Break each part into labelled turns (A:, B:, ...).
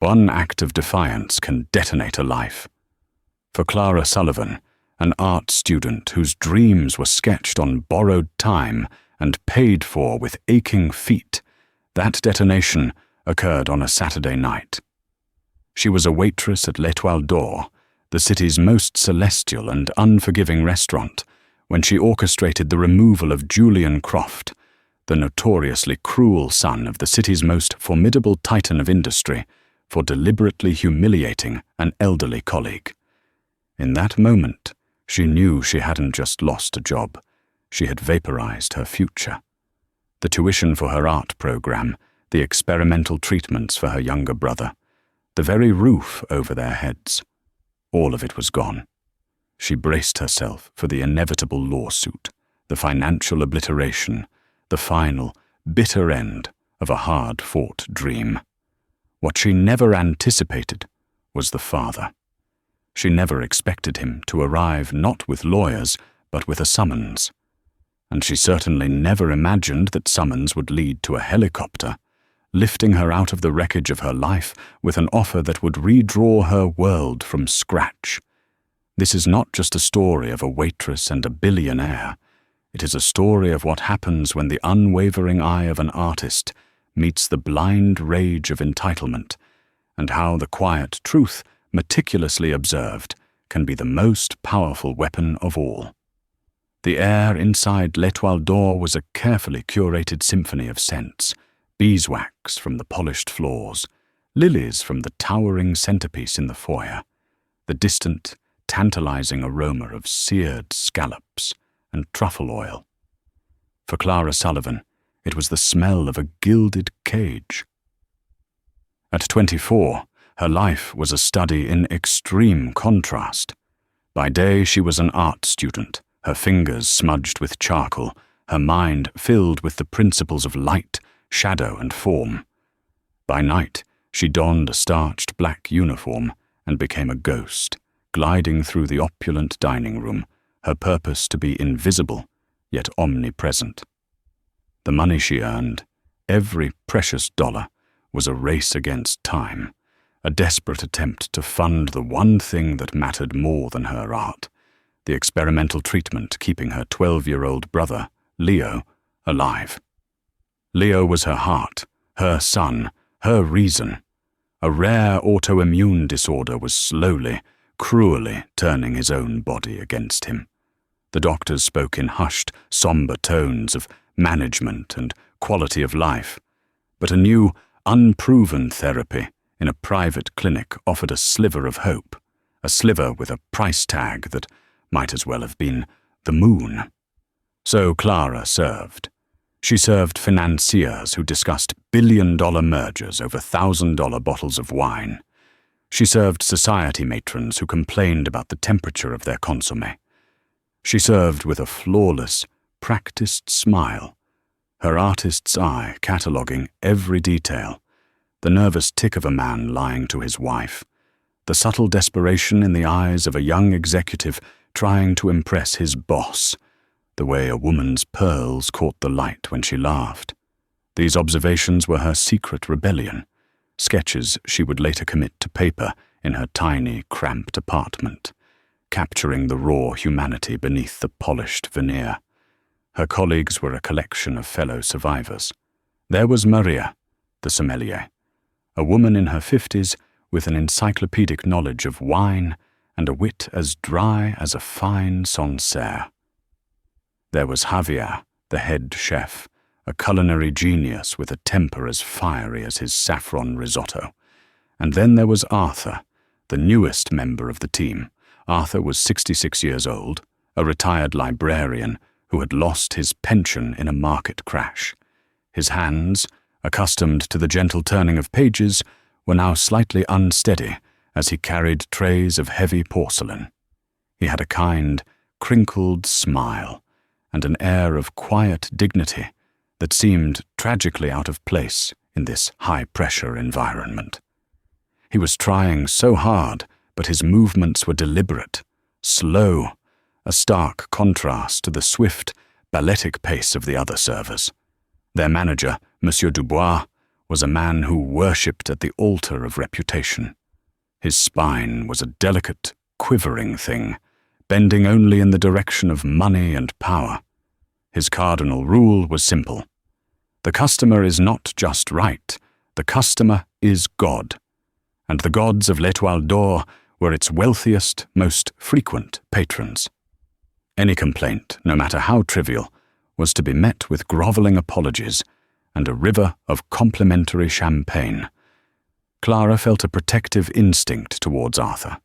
A: One act of defiance can detonate a life. For Clara Sullivan, an art student whose dreams were sketched on borrowed time and paid for with aching feet, that detonation occurred on a Saturday night. She was a waitress at L'Étoile d'Or, the city's most celestial and unforgiving restaurant, when she orchestrated the removal of Julian Croft, the notoriously cruel son of the city's most formidable titan of industry, for deliberately humiliating an elderly colleague. In that moment, she knew she hadn't just lost a job, she had vaporized her future. The tuition for her art program, the experimental treatments for her younger brother, the very roof over their heads, all of it was gone. She braced herself for the inevitable lawsuit, the financial obliteration, the final, bitter end of a hard-fought dream. What she never anticipated was the father. She never expected him to arrive not with lawyers, but with a summons. And she certainly never imagined that summons would lead to a helicopter, lifting her out of the wreckage of her life with an offer that would redraw her world from scratch. This is not just a story of a waitress and a billionaire. It is a story of what happens when the unwavering eye of an artist meets the blind rage of entitlement, and how the quiet truth, meticulously observed, can be the most powerful weapon of all. The air inside L'Étoile d'Or was a carefully curated symphony of scents, beeswax from the polished floors, lilies from the towering centerpiece in the foyer, the distant, tantalizing aroma of seared scallops and truffle oil. For Clara Sullivan, it was the smell of a gilded cage. At 24, her life was a study in extreme contrast. By day, she was an art student, her fingers smudged with charcoal, her mind filled with the principles of light, shadow, and form. By night, she donned a starched black uniform and became a ghost, gliding through the opulent dining room, her purpose to be invisible, yet omnipresent. The money she earned, every precious dollar, was a race against time, a desperate attempt to fund the one thing that mattered more than her art, the experimental treatment keeping her 12-year-old brother, Leo, alive. Leo was her heart, her son, her reason. A rare autoimmune disorder was slowly, cruelly turning his own body against him. The doctors spoke in hushed, somber tones of management and quality of life, but a new, unproven therapy in a private clinic offered a sliver of hope, a sliver with a price tag that might as well have been the moon. So Clara served. She served financiers who discussed billion-dollar mergers over $1,000 bottles of wine. She served society matrons who complained about the temperature of their consommé. She served with a flawless, practiced smile, her artist's eye cataloguing every detail, the nervous tick of a man lying to his wife, the subtle desperation in the eyes of a young executive trying to impress his boss, the way a woman's pearls caught the light when she laughed. These observations were her secret rebellion, sketches she would later commit to paper in her tiny, cramped apartment, capturing the raw humanity beneath the polished veneer. Her colleagues were a collection of fellow survivors. There was Maria, the sommelier, a woman in her 50s with an encyclopedic knowledge of wine and a wit as dry as a fine Sancerre. There was Javier, the head chef, a culinary genius with a temper as fiery as his saffron risotto. And then there was Arthur, the newest member of the team. Arthur was 66 years old, a retired librarian who had lost his pension in a market crash. His hands, accustomed to the gentle turning of pages, were now slightly unsteady as he carried trays of heavy porcelain. He had a kind, crinkled smile and an air of quiet dignity that seemed tragically out of place in this high-pressure environment. He was trying so hard, but his movements were deliberate, slow, a stark contrast to the swift, balletic pace of the other servers. Their manager, Monsieur Dubois, was a man who worshipped at the altar of reputation. His spine was a delicate, quivering thing, bending only in the direction of money and power. His cardinal rule was simple. The customer is not just right, the customer is God. And the gods of L'Étoile d'Or were its wealthiest, most frequent patrons. Any complaint, no matter how trivial, was to be met with grovelling apologies and a river of complimentary champagne. Clara felt a protective instinct towards Arthur.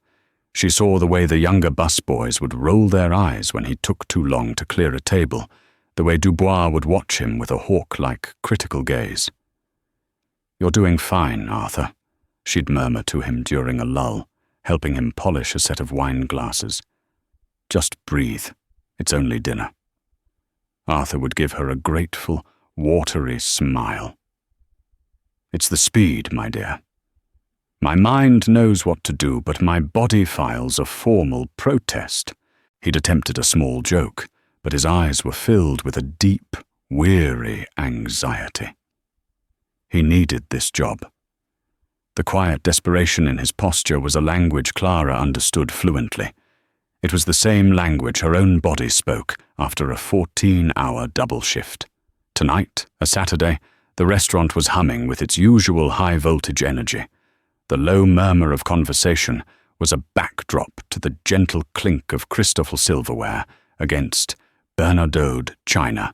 A: She saw the way the younger busboys would roll their eyes when he took too long to clear a table, the way Dubois would watch him with a hawk-like, critical gaze. "You're doing fine, Arthur," she'd murmur to him during a lull, helping him polish a set of wine glasses. "Just breathe. It's only dinner." Arthur would give her a grateful, watery smile. "It's the speed, my dear. My mind knows what to do, but my body files a formal protest." He'd attempted a small joke, but his eyes were filled with a deep, weary anxiety. He needed this job. The quiet desperation in his posture was a language Clara understood fluently. It was the same language her own body spoke after a 14-hour double shift. Tonight, a Saturday, the restaurant was humming with its usual high-voltage energy. The low murmur of conversation was a backdrop to the gentle clink of Christoffel silverware against Bernardaud china.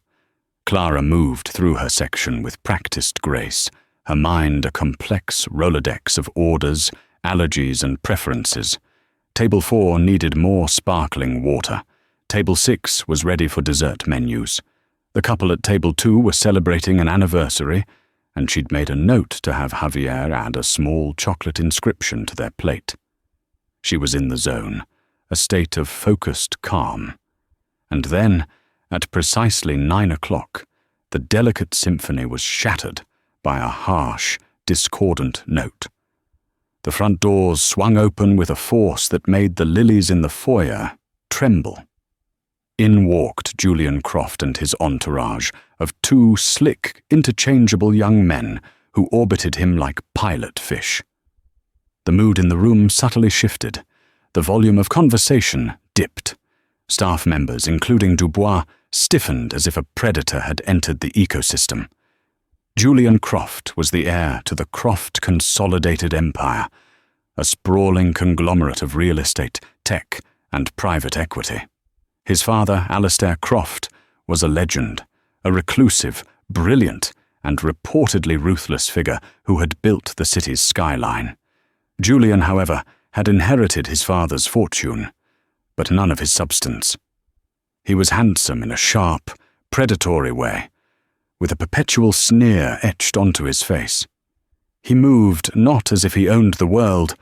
A: Clara moved through her section with practiced grace, her mind a complex Rolodex of orders, allergies, and preferences. Table 4 needed more sparkling water. Table 6 was ready for dessert menus. The couple at Table 2 were celebrating an anniversary, and she'd made a note to have Javier add a small chocolate inscription to their plate. She was in the zone, a state of focused calm. And then, at precisely 9 o'clock, the delicate symphony was shattered by a harsh, discordant note. The front doors swung open with a force that made the lilies in the foyer tremble. In walked Julian Croft and his entourage of 2 slick, interchangeable young men who orbited him like pilot fish. The mood in the room subtly shifted. The volume of conversation dipped. Staff members, including Dubois, stiffened as if a predator had entered the ecosystem. Julian Croft was the heir to the Croft Consolidated Empire, a sprawling conglomerate of real estate, tech, and private equity. His father, Alistair Croft, was a legend, a reclusive, brilliant, and reportedly ruthless figure who had built the city's skyline. Julian, however, had inherited his father's fortune, but none of his substance. He was handsome in a sharp, predatory way, with a perpetual sneer etched onto his face. He moved not as if he owned the world,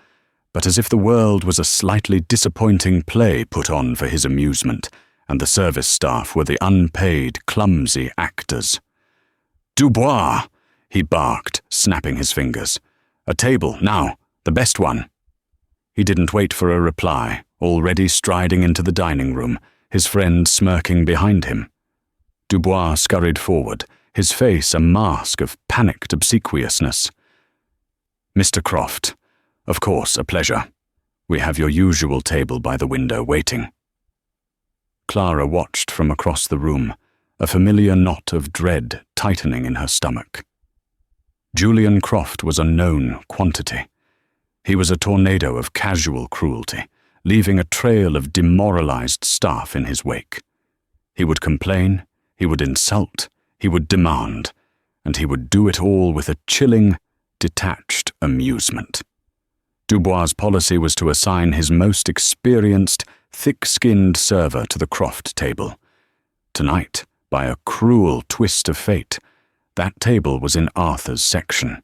A: but as if the world was a slightly disappointing play put on for his amusement, and the service staff were the unpaid, clumsy actors. "Dubois!" he barked, snapping his fingers. "A table, now, the best one." He didn't wait for a reply, already striding into the dining room, his friend smirking behind him. Dubois scurried forward, his face a mask of panicked obsequiousness. "Mr. Croft, of course, a pleasure. We have your usual table by the window waiting." Clara watched from across the room, a familiar knot of dread tightening in her stomach. Julian Croft was a known quantity. He was a tornado of casual cruelty, leaving a trail of demoralized staff in his wake. He would complain, he would insult, he would demand, and he would do it all with a chilling, detached amusement. Dubois' policy was to assign his most experienced, thick-skinned server to the Croft table. Tonight, by a cruel twist of fate, that table was in Arthur's section.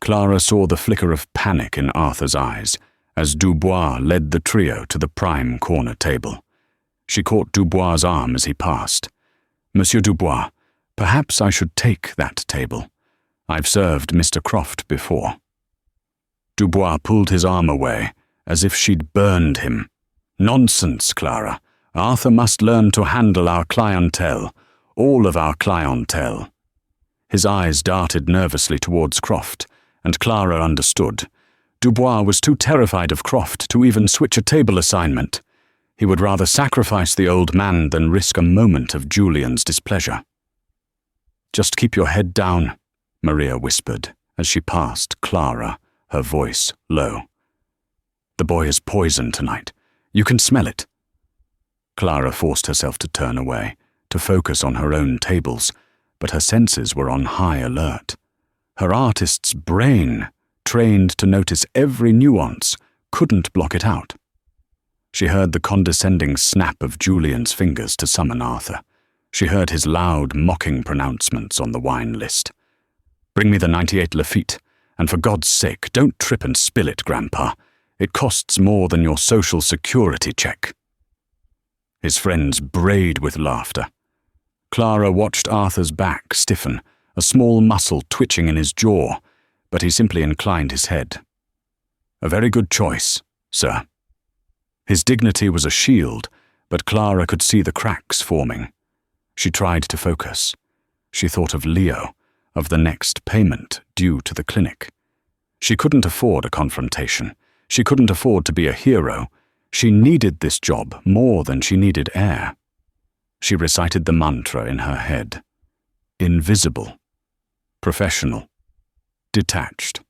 A: Clara saw the flicker of panic in Arthur's eyes as Dubois led the trio to the prime corner table. She caught Dubois' arm as he passed. "Monsieur Dubois, perhaps I should take that table. I've served Mr. Croft before." Dubois pulled his arm away, as if she'd burned him. "Nonsense, Clara. Arthur must learn to handle our clientele, all of our clientele." His eyes darted nervously towards Croft, and Clara understood. Dubois was too terrified of Croft to even switch a table assignment. He would rather sacrifice the old man than risk a moment of Julian's displeasure. "Just keep your head down," Maria whispered as she passed Clara, her voice low. "The boy is poisoned tonight. You can smell it." Clara forced herself to turn away, to focus on her own tables, but her senses were on high alert. Her artist's brain, trained to notice every nuance, couldn't block it out. She heard the condescending snap of Julian's fingers to summon Arthur. She heard his loud, mocking pronouncements on the wine list. "Bring me the 98 Lafitte, and for God's sake, don't trip and spill it, Grandpa. It costs more than your social security check." His friends brayed with laughter. Clara watched Arthur's back stiffen, a small muscle twitching in his jaw, but he simply inclined his head. "A very good choice, sir." His dignity was a shield, but Clara could see the cracks forming. She tried to focus. She thought of Leo, of the next payment due to the clinic. She couldn't afford a confrontation. She couldn't afford to be a hero. She needed this job more than she needed air. She recited the mantra in her head. Invisible. Professional. Detached.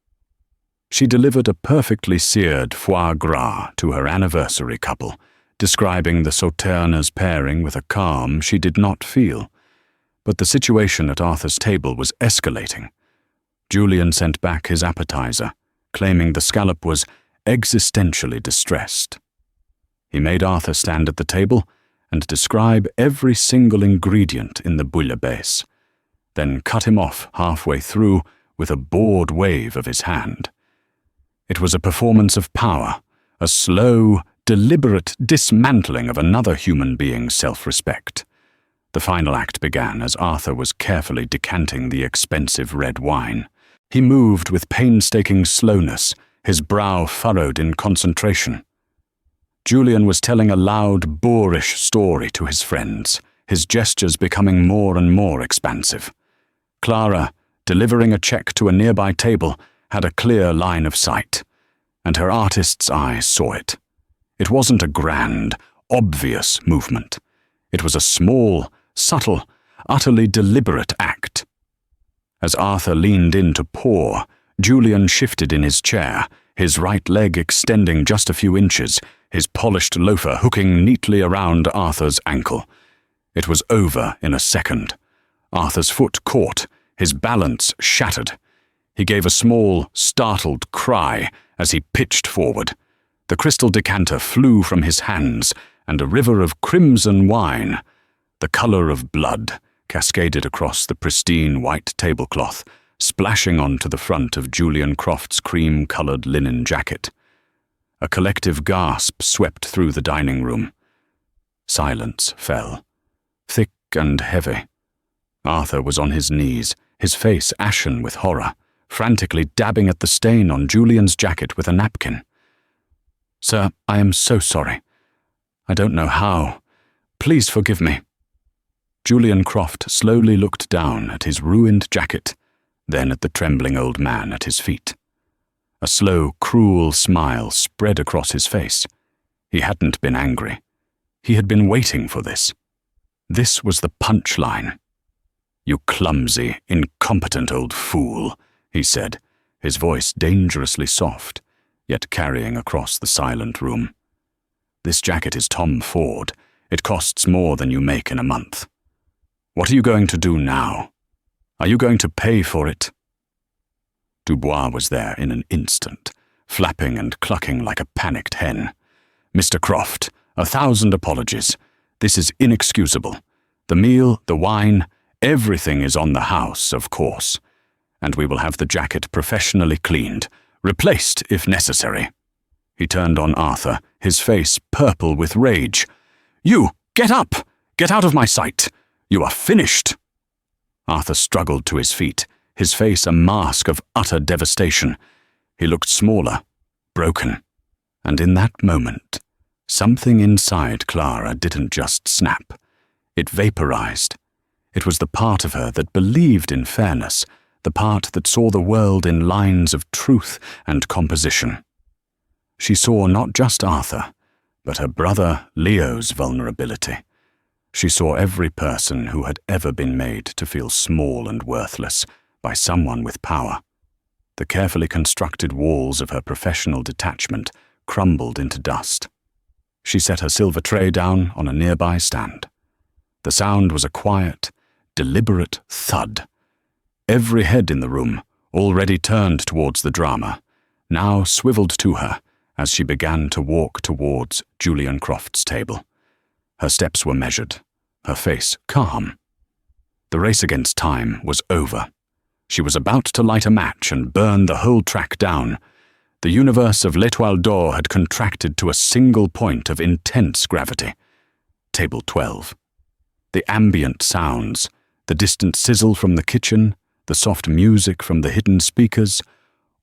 A: She delivered a perfectly seared foie gras to her anniversary couple, describing the Sauternes pairing with a calm she did not feel. But the situation at Arthur's table was escalating. Julian sent back his appetizer, claiming the scallop was existentially distressed. He made Arthur stand at the table and describe every single ingredient in the bouillabaisse, then cut him off halfway through with a bored wave of his hand. It was a performance of power, a slow, deliberate dismantling of another human being's self-respect. The final act began as Arthur was carefully decanting the expensive red wine. He moved with painstaking slowness, his brow furrowed in concentration. Julian was telling a loud, boorish story to his friends, his gestures becoming more and more expansive. Clara, delivering a check to a nearby table, had a clear line of sight, and her artist's eyes saw it. It wasn't a grand, obvious movement. It was a small, subtle, utterly deliberate act. As Arthur leaned in to pour, Julian shifted in his chair, his right leg extending just a few inches, his polished loafer hooking neatly around Arthur's ankle. It was over in a second. Arthur's foot caught, his balance shattered. He gave a small, startled cry as he pitched forward. The crystal decanter flew from his hands, and a river of crimson wine, the color of blood, cascaded across the pristine white tablecloth, splashing onto the front of Julian Croft's cream-colored linen jacket. A collective gasp swept through the dining room. Silence fell, thick and heavy. Arthur was on his knees, his face ashen with horror, frantically dabbing at the stain on Julian's jacket with a napkin. "Sir, I am so sorry. I don't know how. Please forgive me." Julian Croft slowly looked down at his ruined jacket, then at the trembling old man at his feet. A slow, cruel smile spread across his face. He hadn't been angry. He had been waiting for this. This was the punchline. "You clumsy, incompetent old fool," he said, his voice dangerously soft, yet carrying across the silent room. "This jacket is Tom Ford. It costs more than you make in a month. What are you going to do now? Are you going to pay for it?" Dubois was there in an instant, flapping and clucking like a panicked hen. "Mr. Croft, 1,000 apologies. This is inexcusable. The meal, the wine, everything is on the house, of course. And we will have the jacket professionally cleaned, replaced if necessary." He turned on Arthur, his face purple with rage. "You, get up! Get out of my sight! You are finished!" Arthur struggled to his feet, his face a mask of utter devastation. He looked smaller, broken. And in that moment, something inside Clara didn't just snap. It vaporized. It was the part of her that believed in fairness, the part that saw the world in lines of truth and composition. She saw not just Arthur, but her brother Leo's vulnerability. She saw every person who had ever been made to feel small and worthless by someone with power. The carefully constructed walls of her professional detachment crumbled into dust. She set her silver tray down on a nearby stand. The sound was a quiet, deliberate thud. Every head in the room, already turned towards the drama, now swiveled to her as she began to walk towards Julian Croft's table. Her steps were measured, her face calm. The race against time was over. She was about to light a match and burn the whole track down. The universe of L'Étoile d'Or had contracted to a single point of intense gravity. Table 12. The ambient sounds, the distant sizzle from the kitchen, the soft music from the hidden speakers,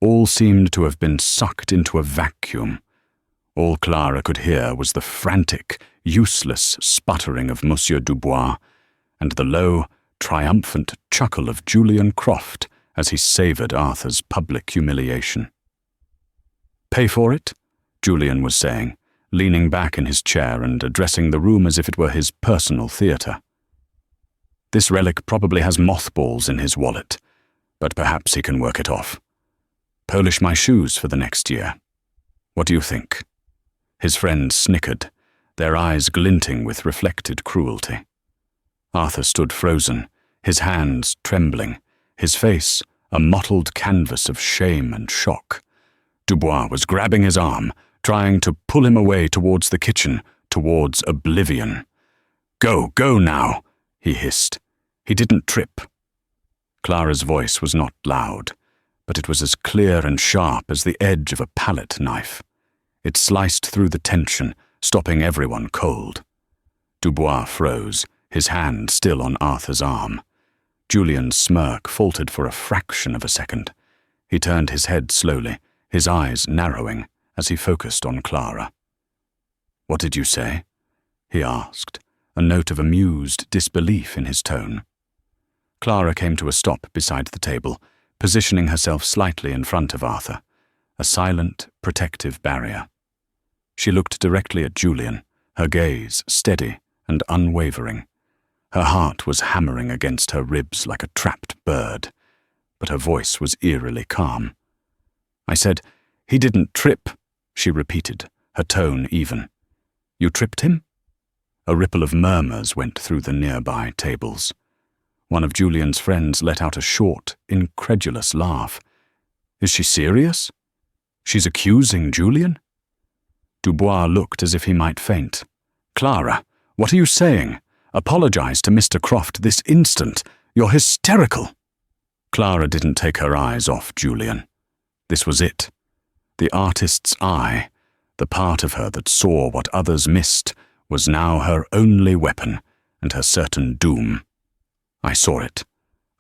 A: all seemed to have been sucked into a vacuum. All Clara could hear was the frantic, useless sputtering of Monsieur Dubois, and the low, triumphant chuckle of Julian Croft as he savoured Arthur's public humiliation. "Pay for it?" Julian was saying, leaning back in his chair and addressing the room as if it were his personal theatre. "This relic probably has mothballs in his wallet, but perhaps he can work it off. Polish my shoes for the next year. What do you think?" His friends snickered, their eyes glinting with reflected cruelty. Arthur stood frozen, his hands trembling, his face a mottled canvas of shame and shock. Dubois was grabbing his arm, trying to pull him away towards the kitchen, towards oblivion. Go now," he hissed. "He didn't trip." Clara's voice was not loud, but it was as clear and sharp as the edge of a palette knife. It sliced through the tension, stopping everyone cold. Dubois froze, his hand still on Arthur's arm. Julian's smirk faltered for a fraction of a second. He turned his head slowly, his eyes narrowing as he focused on Clara. "What did you say?" he asked, a note of amused disbelief in his tone. Clara came to a stop beside the table, positioning herself slightly in front of Arthur, a silent, protective barrier. She looked directly at Julian, her gaze steady and unwavering. Her heart was hammering against her ribs like a trapped bird, but her voice was eerily calm. "I said, he didn't trip," she repeated, her tone even. "You tripped him?" A ripple of murmurs went through the nearby tables. One of Julian's friends let out a short, incredulous laugh. "Is she serious? She's accusing Julian?" Dubois looked as if he might faint. "Clara, what are you saying? Apologize to Mr. Croft this instant. You're hysterical." Clara didn't take her eyes off Julian. This was it. The artist's eye, the part of her that saw what others missed, was now her only weapon and her certain doom. "I saw it.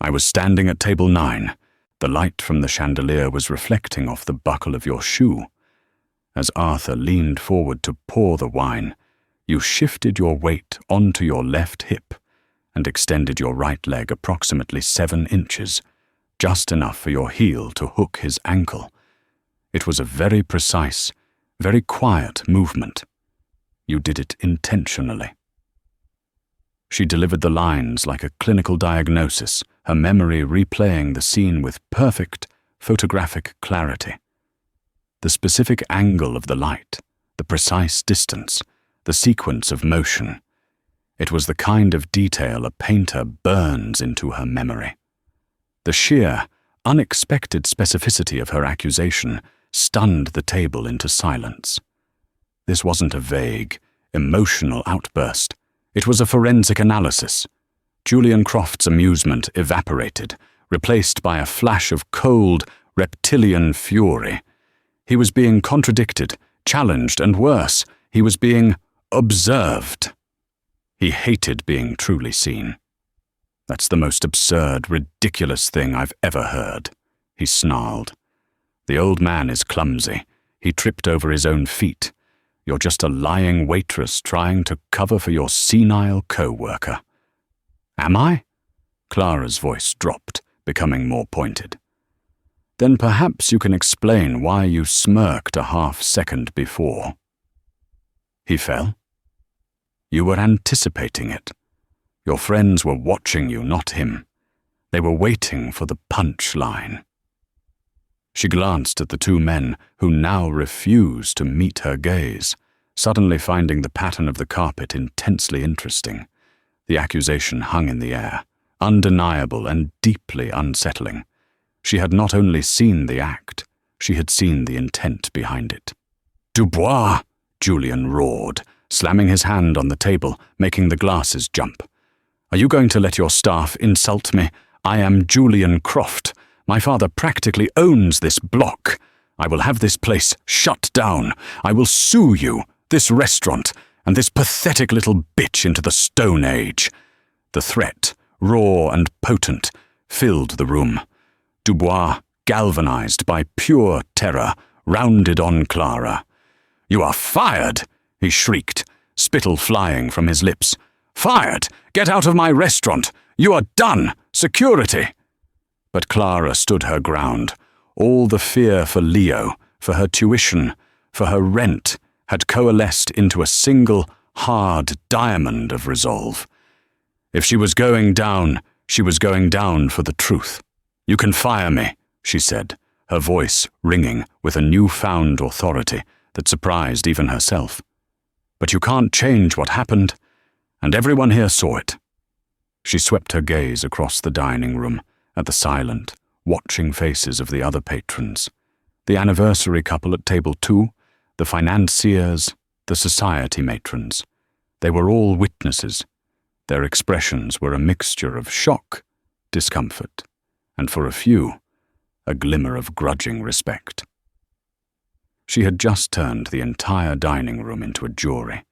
A: I was standing at table 9. The light from the chandelier was reflecting off the buckle of your shoe. As Arthur leaned forward to pour the wine, you shifted your weight onto your left hip and extended your right leg approximately 7 inches, just enough for your heel to hook his ankle. It was a very precise, very quiet movement. You did it intentionally." She delivered the lines like a clinical diagnosis, her memory replaying the scene with perfect, photographic clarity. The specific angle of the light, the precise distance, the sequence of motion. It was the kind of detail a painter burns into her memory. The sheer, unexpected specificity of her accusation stunned the table into silence. This wasn't a vague, emotional outburst. It was a forensic analysis. Julian Croft's amusement evaporated, replaced by a flash of cold, reptilian fury. He was being contradicted, challenged, and worse, he was being observed. He hated being truly seen. "That's the most absurd, ridiculous thing I've ever heard," he snarled. "The old man is clumsy. He tripped over his own feet. You're just a lying waitress trying to cover for your senile co-worker." "Am I?" Clara's voice dropped, becoming more pointed. "Then perhaps you can explain why you smirked a half-second before." He fell. "You were anticipating it. Your friends were watching you, not him. They were waiting for the punch line." She glanced at the two men who now refused to meet her gaze, suddenly finding the pattern of the carpet intensely interesting. The accusation hung in the air, undeniable and deeply unsettling. She had not only seen the act, she had seen the intent behind it. "Dubois!" Julian roared, slamming his hand on the table, making the glasses jump. "Are you going to let your staff insult me? I am Julian Croft. My father practically owns this block. I will have this place shut down. I will sue you, this restaurant, and this pathetic little bitch into the Stone Age." The threat, raw and potent, filled the room. Dubois, galvanized by pure terror, rounded on Clara. "You are fired!" he shrieked, spittle flying from his lips. "Fired! Get out of my restaurant! You are done! Security!" But Clara stood her ground. All the fear for Leo, for her tuition, for her rent, had coalesced into a single, hard diamond of resolve. If she was going down, she was going down for the truth. "You can fire me," she said, her voice ringing with a newfound authority that surprised even herself. "But you can't change what happened, and everyone here saw it." She swept her gaze across the dining room, at the silent, watching faces of the other patrons. The anniversary couple at table 2, the financiers, the society matrons. They were all witnesses. Their expressions were a mixture of shock, discomfort, and for a few, a glimmer of grudging respect. She had just turned the entire dining room into a jury.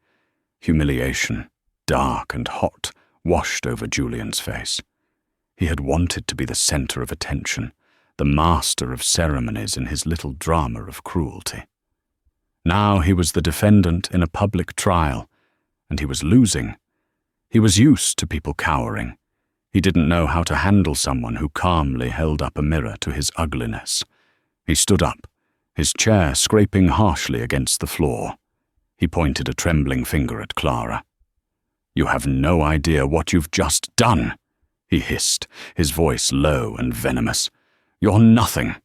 A: Humiliation, dark and hot, washed over Julian's face. He had wanted to be the center of attention, the master of ceremonies in his little drama of cruelty. Now he was the defendant in a public trial, and he was losing. He was used to people cowering. He didn't know how to handle someone who calmly held up a mirror to his ugliness. He stood up, his chair scraping harshly against the floor. He pointed a trembling finger at Clara. "You have no idea what you've just done," he hissed, his voice low and venomous. "You're nothing.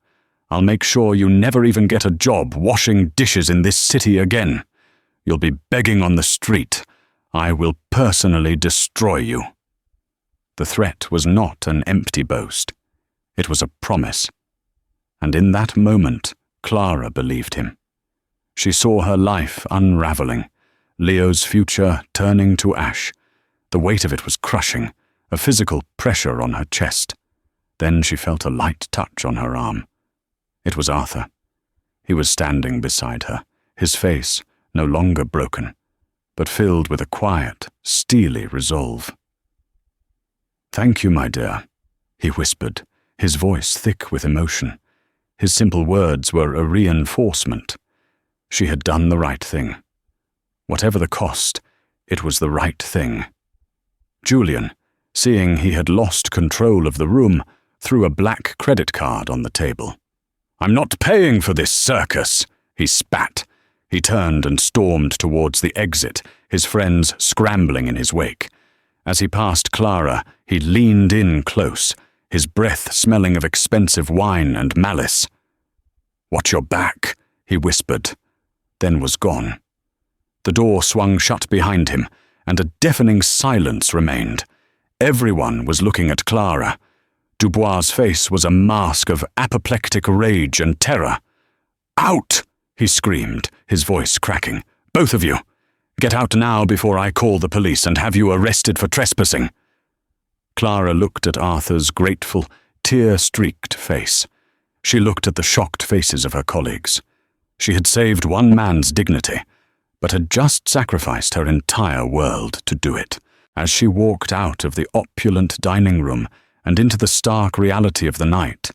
A: I'll make sure you never even get a job washing dishes in this city again. You'll be begging on the street. I will personally destroy you." The threat was not an empty boast. It was a promise. And in that moment, Clara believed him. She saw her life unraveling, Leo's future turning to ash. The weight of it was crushing, a physical pressure on her chest. Then she felt a light touch on her arm. It was Arthur. He was standing beside her, his face no longer broken, but filled with a quiet, steely resolve. "Thank you, my dear," he whispered, his voice thick with emotion. His simple words were a reinforcement. She had done the right thing. Whatever the cost, it was the right thing. Julian, seeing he had lost control of the room, threw a black credit card on the table. "I'm not paying for this circus," he spat. He turned and stormed towards the exit, his friends scrambling in his wake. As he passed Clara, he leaned in close, his breath smelling of expensive wine and malice. "Watch your back," he whispered, then was gone. The door swung shut behind him, and a deafening silence remained. Everyone was looking at Clara. Dubois' face was a mask of apoplectic rage and terror. "Out!" he screamed, his voice cracking. "Both of you! Get out now before I call the police and have you arrested for trespassing." Clara looked at Arthur's grateful, tear-streaked face. She looked at the shocked faces of her colleagues. She had saved one man's dignity, but had just sacrificed her entire world to do it. As she walked out of the opulent dining room and into the stark reality of the night,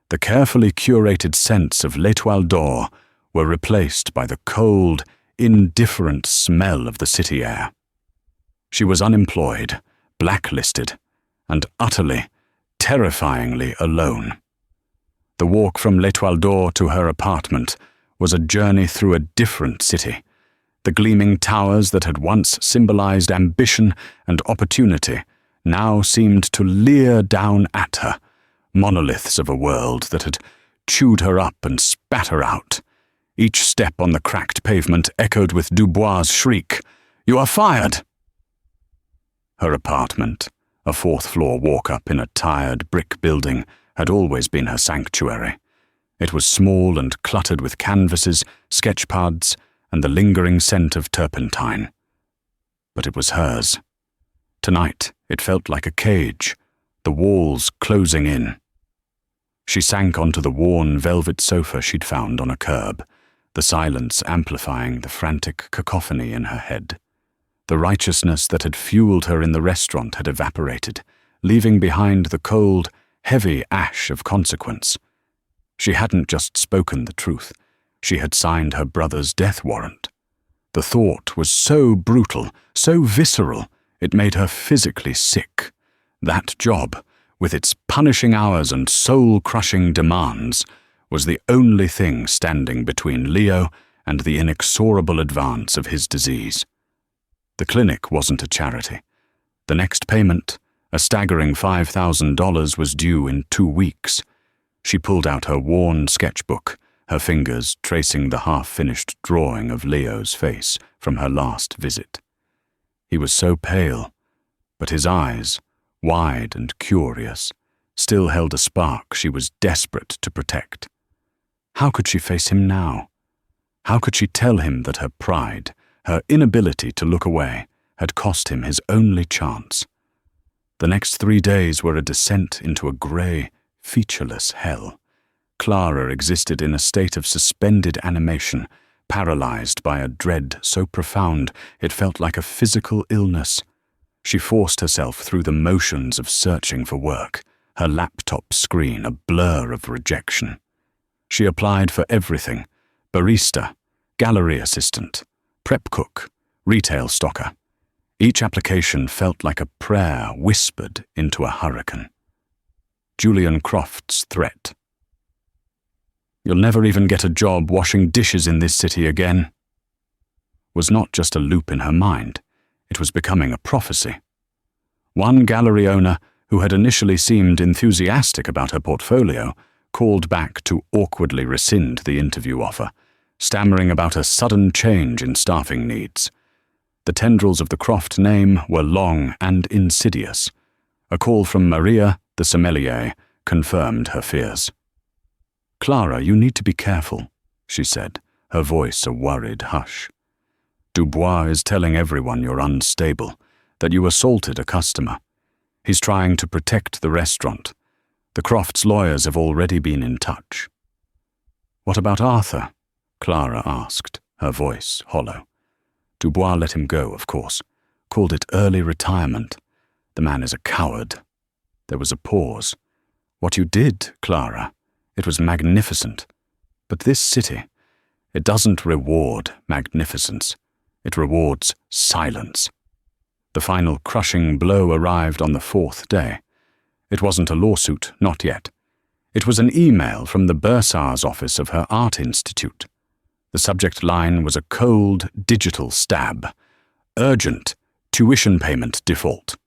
A: the carefully curated scents of l'Étoile d'Or were replaced by the cold, indifferent smell of the city air. She was unemployed, blacklisted, and utterly, terrifyingly alone. The walk from l'Étoile d'Or to her apartment was a journey through a different city. The gleaming towers that had once symbolized ambition and opportunity now seemed to leer down at her, monoliths of a world that had chewed her up and spat her out. Each step on the cracked pavement echoed with Dubois' shriek, "You are fired!" Her apartment, a fourth-floor walk-up in a tired brick building, had always been her sanctuary. It was small and cluttered with canvases, sketch pads, and the lingering scent of turpentine. But it was hers. Tonight, it felt like a cage, the walls closing in. She sank onto the worn velvet sofa she'd found on a curb, the silence amplifying the frantic cacophony in her head. The righteousness that had fueled her in the restaurant had evaporated, leaving behind the cold, heavy ash of consequence. She hadn't just spoken the truth. She had signed her brother's death warrant. The thought was so brutal, so visceral, it made her physically sick. That job, with its punishing hours and soul-crushing demands, was the only thing standing between Leo and the inexorable advance of his disease. The clinic wasn't a charity. The next payment, a staggering $5,000, was due in 2 weeks. She pulled out her worn sketchbook, her fingers tracing the half-finished drawing of Leo's face from her last visit. He was so pale, but his eyes, wide and curious, still held a spark she was desperate to protect. How could she face him now? How could she tell him that her pride, her inability to look away, had cost him his only chance? The next 3 days were a descent into a grey, featureless hell. Clara existed in a state of suspended animation, paralyzed by a dread so profound it felt like a physical illness. She forced herself through the motions of searching for work, her laptop screen a blur of rejection. She applied for everything: barista, gallery assistant, prep cook, retail stocker. Each application felt like a prayer whispered into a hurricane. Julian Croft's threat. "You'll never even get a job washing dishes in this city again," was not just a loop in her mind. It was becoming a prophecy. One gallery owner, who had initially seemed enthusiastic about her portfolio, called back to awkwardly rescind the interview offer, stammering about a sudden change in staffing needs. The tendrils of the Croft name were long and insidious. A call from Maria, the sommelier, confirmed her fears. "Clara, you need to be careful," she said, her voice a worried hush. "Dubois is telling everyone you're unstable, that you assaulted a customer. He's trying to protect the restaurant. The Crofts' lawyers have already been in touch." "What about Arthur?" Clara asked, her voice hollow. "Dubois let him go, of course. Called it early retirement. The man is a coward." There was a pause. "What you did, Clara, it was magnificent. But this city, it doesn't reward magnificence. It rewards silence." The final crushing blow arrived on the 4th day. It wasn't a lawsuit, not yet. It was an email from the bursar's office of her art institute. The subject line was a cold, digital stab. "Urgent, tuition payment default."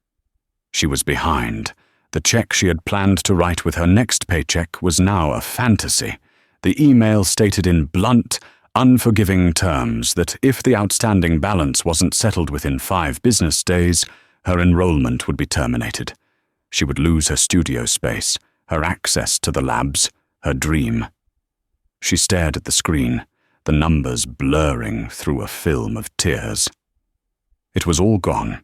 A: She was behind. The check she had planned to write with her next paycheck was now a fantasy. The email stated in blunt, unforgiving terms that if the outstanding balance wasn't settled within 5 business days, her enrollment would be terminated. She would lose her studio space, her access to the labs, her dream. She stared at the screen, the numbers blurring through a film of tears. It was all gone.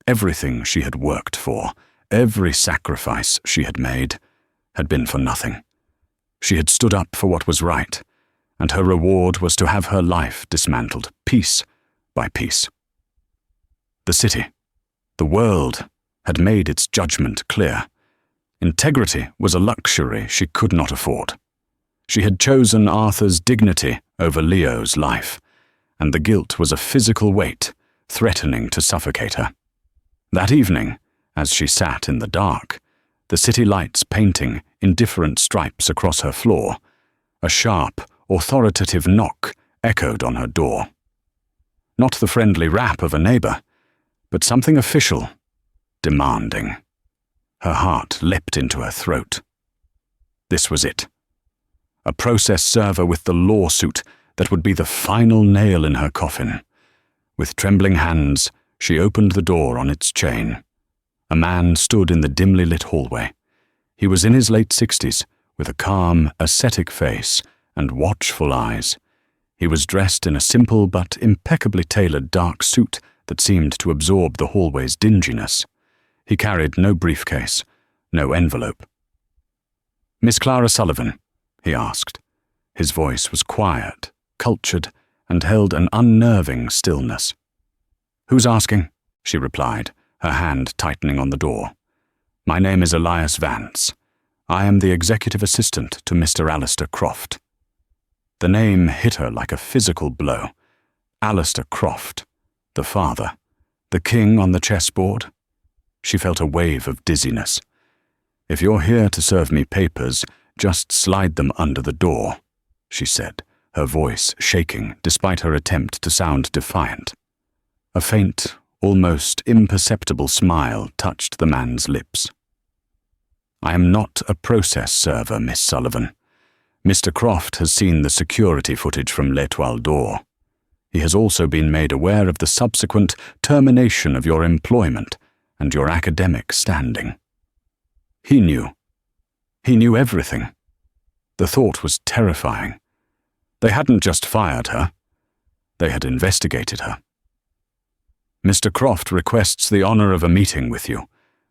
A: Everything she had worked for, every sacrifice she had made, had been for nothing. She had stood up for what was right, and her reward was to have her life dismantled, piece by piece. The city, the world, had made its judgment clear. Integrity was a luxury she could not afford. She had chosen Arthur's dignity over Leo's life, and the guilt was a physical weight, threatening to suffocate her. That evening, as she sat in the dark, the city lights painting indifferent stripes across her floor. A sharp, authoritative knock echoed on her door. Not the friendly rap of a neighbor, but something official, demanding. Her heart leapt into her throat. This was it. A process server with the lawsuit that would be the final nail in her coffin. With trembling hands, she opened the door on its chain. A man stood in the dimly lit hallway. He was in his late 60s, with a calm, ascetic face and watchful eyes. He was dressed in a simple but impeccably tailored dark suit that seemed to absorb the hallway's dinginess. He carried no briefcase, no envelope. "Miss Clara Sullivan?" he asked. His voice was quiet, cultured, and held an unnerving stillness. "Who's asking?" she replied, her hand tightening on the door. "My name is Elias Vance. I am the executive assistant to Mr. Alistair Croft." The name hit her like a physical blow. Alistair Croft, the father, the king on the chessboard. She felt a wave of dizziness. "If you're here to serve me papers, just slide them under the door," she said, her voice shaking despite her attempt to sound defiant. A faint, almost imperceptible smile touched the man's lips. "I am not a process server, Miss Sullivan. Mr. Croft has seen the security footage from L'Etoile d'Or. He has also been made aware of the subsequent termination of your employment and your academic standing." He knew. He knew everything. The thought was terrifying. They hadn't just fired her. They had investigated her. "Mr. Croft requests the honor of a meeting with you,"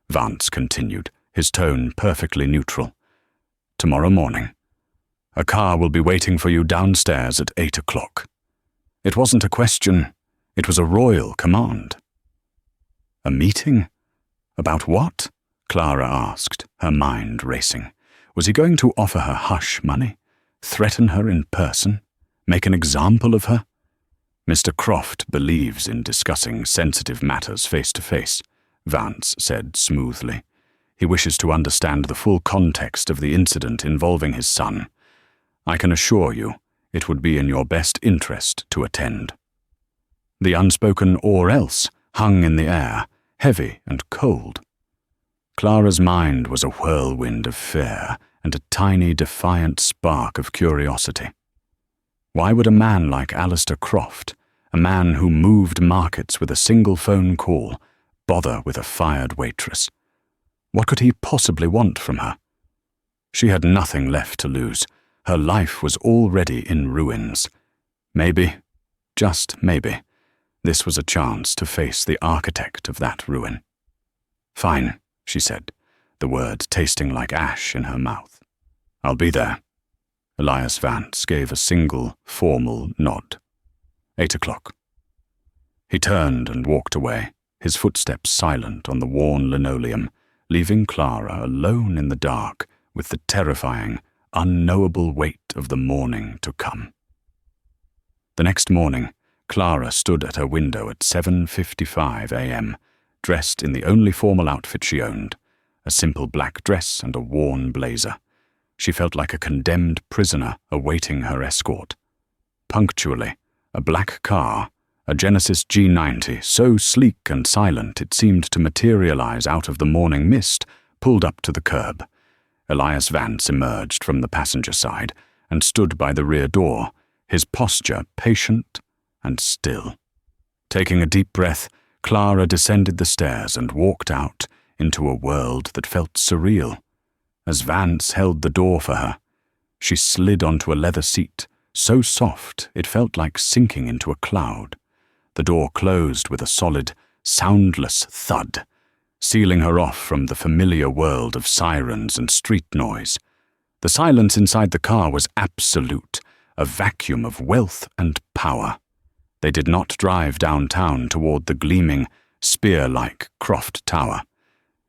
A: Vance continued, his tone perfectly neutral. "Tomorrow morning. A car will be waiting for you downstairs at 8 o'clock. It wasn't a question, it was a royal command." "A meeting? About what?" Clara asked, her mind racing. Was he going to offer her hush money? Threaten her in person? Make an example of her? "Mr. Croft believes in discussing sensitive matters face to face," Vance said smoothly. "He wishes to understand the full context of the incident involving his son. I can assure you, it would be in your best interest to attend." The unspoken "or else" hung in the air, heavy and cold. Clara's mind was a whirlwind of fear and a tiny defiant spark of curiosity. Why would a man like Alistair Croft, a man who moved markets with a single phone call, bother with a fired waitress? What could he possibly want from her? She had nothing left to lose. Her life was already in ruins. Maybe, just maybe, this was a chance to face the architect of that ruin. "Fine," she said, the word tasting like ash in her mouth. "I'll be there." Elias Vance gave a single, formal nod. 8 o'clock. He turned and walked away, his footsteps silent on the worn linoleum, leaving Clara alone in the dark with the terrifying, unknowable weight of the morning to come. The next morning, Clara stood at her window at 7:55 a.m., dressed in the only formal outfit she owned, a simple black dress and a worn blazer. She felt like a condemned prisoner awaiting her escort. Punctually, a black car, a Genesis G90, so sleek and silent it seemed to materialize out of the morning mist, pulled up to the curb. Elias Vance emerged from the passenger side and stood by the rear door, his posture patient and still. Taking a deep breath, Clara descended the stairs and walked out into a world that felt surreal. As Vance held the door for her, she slid onto a leather seat, so soft it felt like sinking into a cloud. The door closed with a solid, soundless thud, sealing her off from the familiar world of sirens and street noise. The silence inside the car was absolute, a vacuum of wealth and power. They did not drive downtown toward the gleaming, spear-like Croft Tower.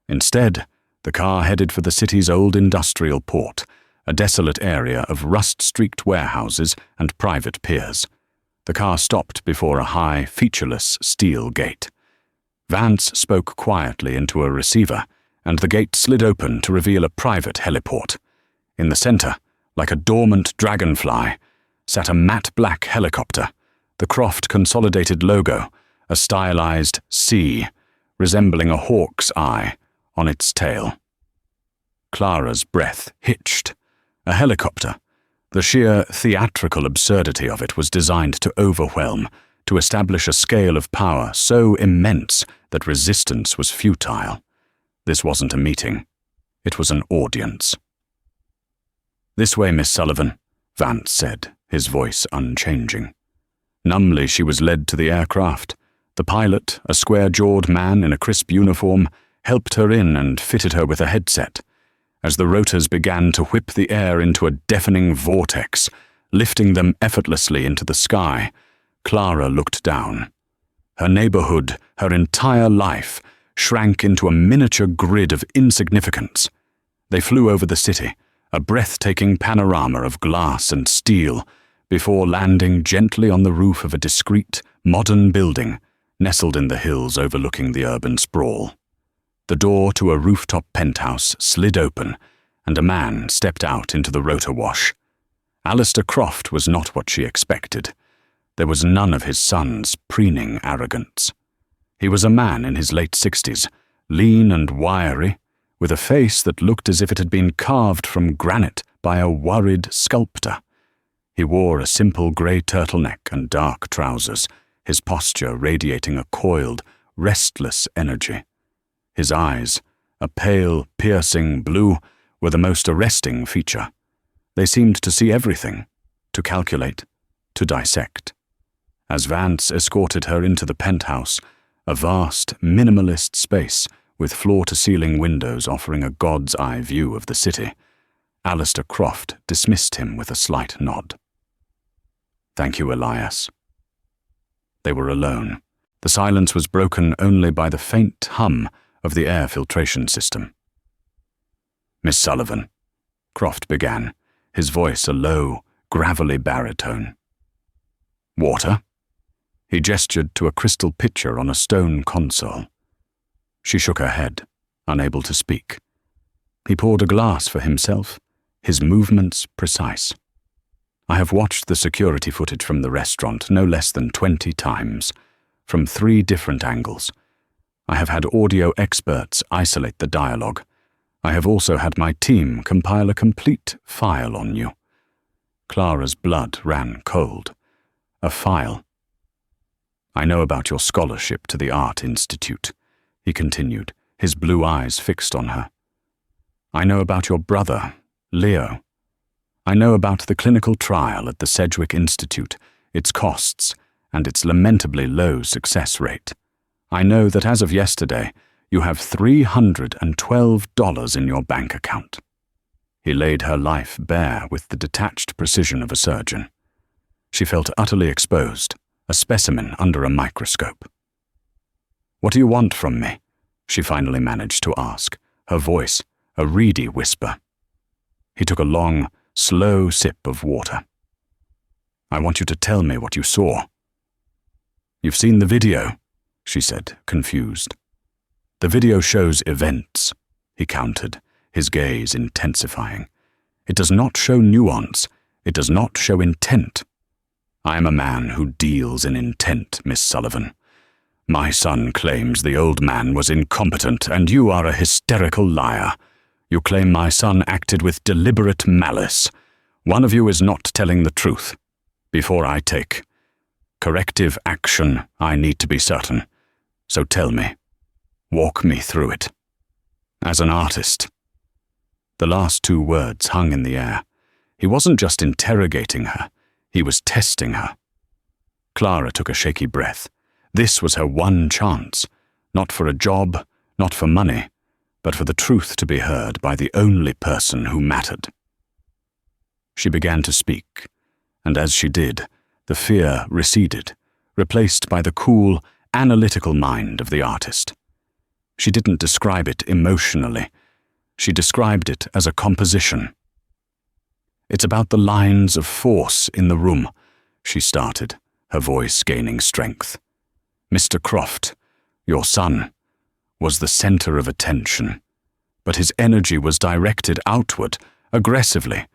A: Instead, the car headed for the city's old industrial port, a desolate area of rust-streaked warehouses and private piers. The car stopped before a high, featureless steel gate. Vance spoke quietly into a receiver, and the gate slid open to reveal a private heliport. In the center, like a dormant dragonfly, sat a matte black helicopter, the Croft Consolidated logo, a stylized C, resembling a hawk's eye, on its tail. Clara's breath hitched. A helicopter. The sheer theatrical absurdity of it was designed to overwhelm, to establish a scale of power so immense that resistance was futile. This wasn't a meeting. It was an audience. "This way, Miss Sullivan," Vance said, his voice unchanging. Numbly she was led to the aircraft. The pilot, a square-jawed man in a crisp uniform, helped her in and fitted her with a headset. As the rotors began to whip the air into a deafening vortex, lifting them effortlessly into the sky, Clara looked down. Her neighborhood, her entire life, shrank into a miniature grid of insignificance. They flew over the city, a breathtaking panorama of glass and steel, before landing gently on the roof of a discreet, modern building, nestled in the hills overlooking the urban sprawl. The door to a rooftop penthouse slid open, and a man stepped out into the rotor wash. Alistair Croft was not what she expected. There was none of his son's preening arrogance. He was a man in his late 60s, lean and wiry, with a face that looked as if it had been carved from granite by a worried sculptor. He wore a simple grey turtleneck and dark trousers, his posture radiating a coiled, restless energy. His eyes, a pale, piercing blue, were the most arresting feature. They seemed to see everything, to calculate, to dissect. As Vance escorted her into the penthouse, a vast, minimalist space with floor-to-ceiling windows offering a god's-eye view of the city, Alistair Croft dismissed him with a slight nod. "Thank you, Elias." They were alone. The silence was broken only by the faint hum of the air filtration system. "Miss Sullivan," Croft began, his voice a low, gravelly baritone. "Water?" He gestured to a crystal pitcher on a stone console. She shook her head, unable to speak. He poured a glass for himself, his movements precise. "I have watched the security footage from the restaurant no less than 20 times, from 3 different angles. I have had audio experts isolate the dialogue. I have also had my team compile a complete file on you." Clara's blood ran cold. A file. "I know about your scholarship to the Art Institute," he continued, his blue eyes fixed on her. "I know about your brother, Leo. I know about the clinical trial at the Sedgwick Institute, its costs, and its lamentably low success rate. I know that as of yesterday, you have $312 in your bank account." He laid her life bare with the detached precision of a surgeon. She felt utterly exposed, a specimen under a microscope. "What do you want from me?" she finally managed to ask, her voice a reedy whisper. He took a long, slow sip of water. "I want you to tell me what you saw." "You've seen the video," she said, confused. "The video shows events," he countered, his gaze intensifying. "It does not show nuance. It does not show intent. I am a man who deals in intent, Miss Sullivan. My son claims the old man was incompetent, and you are a hysterical liar. You claim my son acted with deliberate malice. One of you is not telling the truth. Before I take corrective action, I need to be certain. So tell me. Walk me through it. As an artist." The last 2 words hung in the air. He wasn't just interrogating her, he was testing her. Clara took a shaky breath. This was her one chance, not for a job, not for money, but for the truth to be heard by the only person who mattered. She began to speak, and as she did, the fear receded, replaced by the cool, analytical mind of the artist. She didn't describe it emotionally. She described it as a composition. "It's about the lines of force in the room," she started, her voice gaining strength. "Mr. Croft, your son, was the center of attention. But his energy was directed outward, aggressively.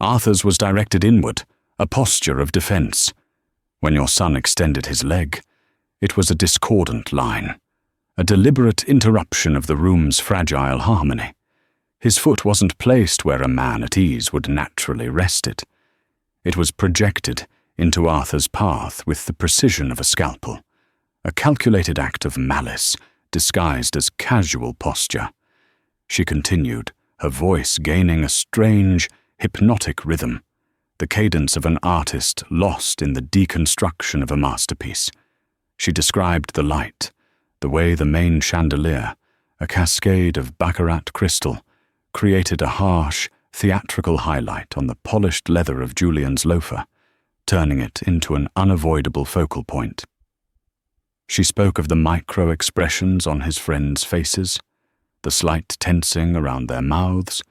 A: Arthur's was directed inward, a posture of defense. When your son extended his leg, it was a discordant line, a deliberate interruption of the room's fragile harmony. His foot wasn't placed where a man at ease would naturally rest it. It was projected into Arthur's path with the precision of a scalpel, a calculated act of malice disguised as casual posture. She continued, her voice gaining a strange, hypnotic rhythm, the cadence of an artist lost in the deconstruction of a masterpiece. She described the light, the way the main chandelier, a cascade of baccarat crystal, created a harsh, theatrical highlight on the polished leather of Julian's loafer, turning it into an unavoidable focal point. She spoke of the micro-expressions on his friends' faces, the slight tensing around their mouths,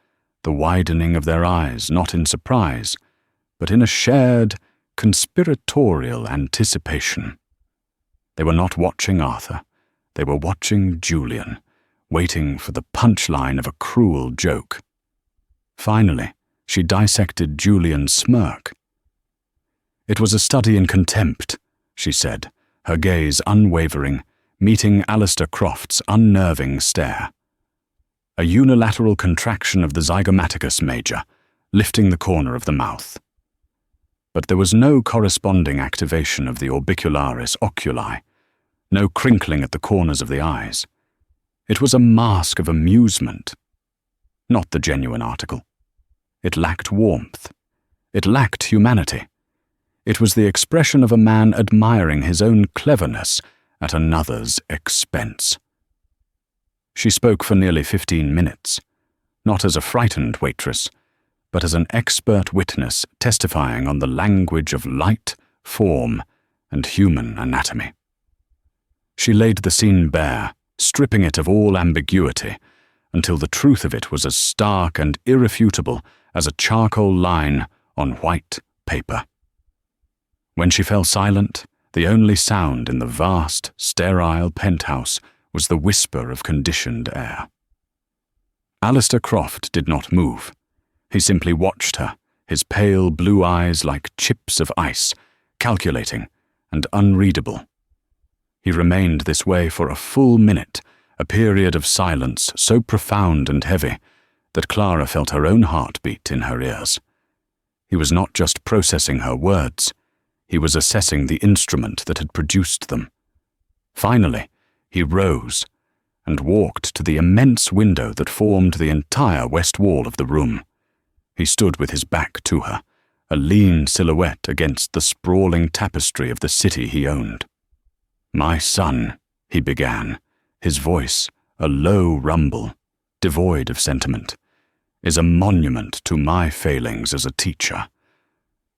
A: the widening of their eyes, not in surprise, but in a shared, conspiratorial anticipation. They were not watching Arthur. They were watching Julian, waiting for the punchline of a cruel joke. Finally, she dissected Julian's smirk. It was a study in contempt, she said, her gaze unwavering, meeting Alistair Croft's unnerving stare. A unilateral contraction of the zygomaticus major, lifting the corner of the mouth. But there was no corresponding activation of the orbicularis oculi, no crinkling at the corners of the eyes. It was a mask of amusement, not the genuine article. It lacked warmth. It lacked humanity. It was the expression of a man admiring his own cleverness at another's expense. She spoke for nearly 15 minutes, not as a frightened waitress, but as an expert witness testifying on the language of light, form, and human anatomy. She laid the scene bare, stripping it of all ambiguity, until the truth of it was as stark and irrefutable as a charcoal line on white paper. When she fell silent, the only sound in the vast, sterile penthouse was the whisper of conditioned air. Alistair Croft did not move. He simply watched her, his pale blue eyes like chips of ice, calculating and unreadable. He remained this way for a full minute, a period of silence so profound and heavy that Clara felt her own heartbeat in her ears. He was not just processing her words, he was assessing the instrument that had produced them. Finally, he rose and walked to the immense window that formed the entire west wall of the room. He stood with his back to her, a lean silhouette against the sprawling tapestry of the city he owned. "My son," he began, his voice a low rumble, devoid of sentiment, "is a monument to my failings as a teacher.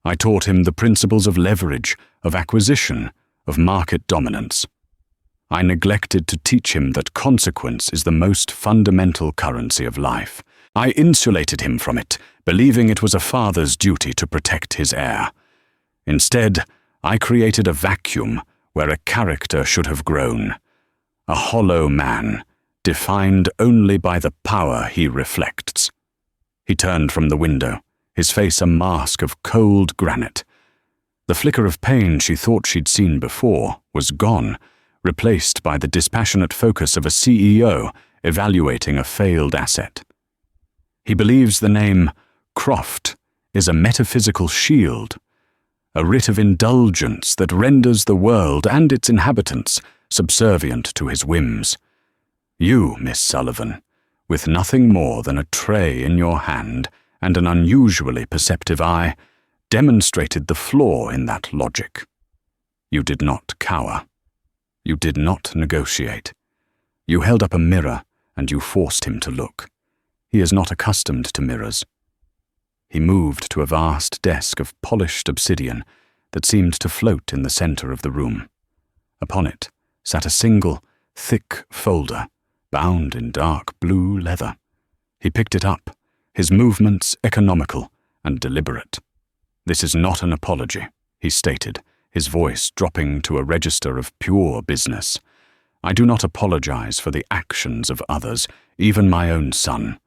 A: I taught him the principles of leverage, of acquisition, of market dominance. I neglected to teach him that consequence is the most fundamental currency of life. I insulated him from it, believing it was a father's duty to protect his heir. Instead, I created a vacuum where a character should have grown, a hollow man, defined only by the power he reflects." He turned from the window, his face a mask of cold granite. The flicker of pain she thought she'd seen before was gone, replaced by the dispassionate focus of a CEO evaluating a failed asset. He believes the name Croft is a metaphysical shield, a writ of indulgence that renders the world and its inhabitants subservient to his whims. You, Miss Sullivan, with nothing more than a tray in your hand and an unusually perceptive eye, demonstrated the flaw in that logic. You did not cower. You did not negotiate. You held up a mirror and you forced him to look. He is not accustomed to mirrors. He moved to a vast desk of polished obsidian that seemed to float in the center of the room. Upon it sat a single, thick folder, bound in dark blue leather. He picked it up, his movements economical and deliberate. "This is not an apology," he stated, his voice dropping to a register of pure business. I do not apologize for the actions of others, even my own son.